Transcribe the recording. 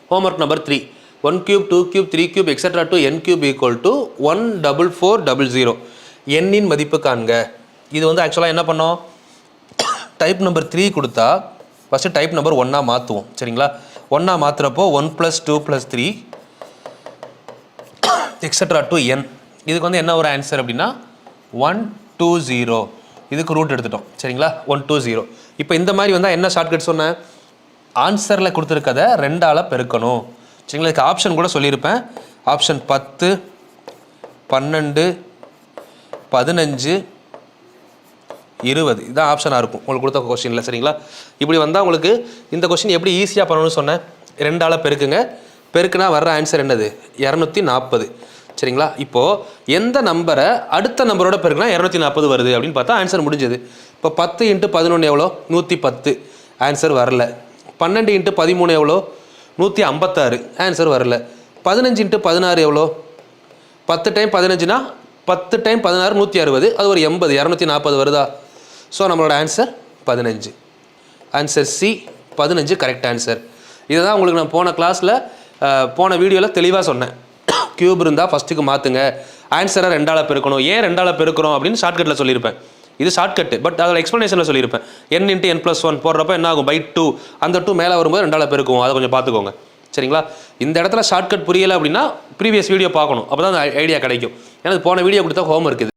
homework number 3. 1 cube, 2 cube, 3 cube, etc. to n cube equal to 14400. n இன் மதிப்பு காண்க. இது வந்து ஆக்சுவலாக என்ன பண்ணோம், டைப் நம்பர் 3 கொடுத்தா ஃபஸ்ட்டு டைப் நம்பர் 1 மாற்றுவோம். சரிங்களா? 1 மாற்றுறப்போ 1 + 2 + 3 etc. to n. இதுக்கு வந்து என்ன ஒரு ஆன்சர் அப்படின்னா 120. இதுக்கு ரூட் எடுத்துட்டோம். சரிங்களா? 120. இப்போ இந்த மாதிரி வந்தால் என்ன ஷார்ட்கட் சொன்னேன், ஆன்சரில் கொடுத்துருக்கதை 2ஆல் பெருக்கணும். சரிங்களா? இதுக்கு ஆப்ஷன் கூட சொல்லியிருப்பேன். ஆப்ஷன் 10, 12, 15, 20 இதுதான் ஆப்ஷனாக இருக்கும் உங்களுக்கு கொடுத்த கொஸ்டினில். சரிங்களா? இப்படி வந்தால் உங்களுக்கு இந்த கொஸ்டின் எப்படி ஈஸியாக பண்ணணும்னு சொன்னேன். 2ஆல் பெருக்குங்க. பெருக்குனா வர்ற ஆன்சர் என்னது, 240. சரிங்களா? இப்போது எந்த நம்பரை அடுத்த நம்பரோட பெருக்குனா 240 வருது அப்படின்னு பார்த்தா ஆன்சர் முடிஞ்சது. இப்போ 10 × 11 எவ்வளோ, 110. ஆன்சர் வரல. 12 × 13 எவ்வளோ, 156. ஆன்சர் வரல. 15 × 16 எவ்வளோ, 10 டைம் 15னா 10 டைம் 16 160. அது ஒரு 80. 240 வருதா? ஸோ நம்மளோட answer 15. Answer C 15 correct answer. இதை தான் உங்களுக்கு நான் போன கிளாஸில் போன வீடியோவில் தெளிவாக சொன்னேன். கியூப் இருந்தால் ஃபஸ்ட்டுக்கு மாற்றுங்க, ஆன்சரை 2ஆல் பெருக்கணும். ஏன் 2ஆல் பெருக்கிறோம் அப்படின்னு ஷார்ட்கட்டில் சொல்லியிருப்பேன். இது ஷார்ட்கட்டு, பட் அதில் எக்ஸ்ப்ளனேஷனில் சொல்லியிருப்பேன். n × n+1 போடுறப்ப என்ன ஆகும், /2. அந்த 2 மேலே வரும்போது 2ஆல் பெருக்குவோம். அதை கொஞ்சம் பார்த்துக்கோங்க. சரிங்களா? இந்த இடத்துல ஷார்ட்கட் புரியலை அப்படின்னா ப்ரீவியஸ் வீடியோ பார்க்கணும். அப்போ தான் அந்த ஐடியா கிடைக்கும். எனக்கு போன வீடியோ கொடுத்தா ஹோம் இருக்குது.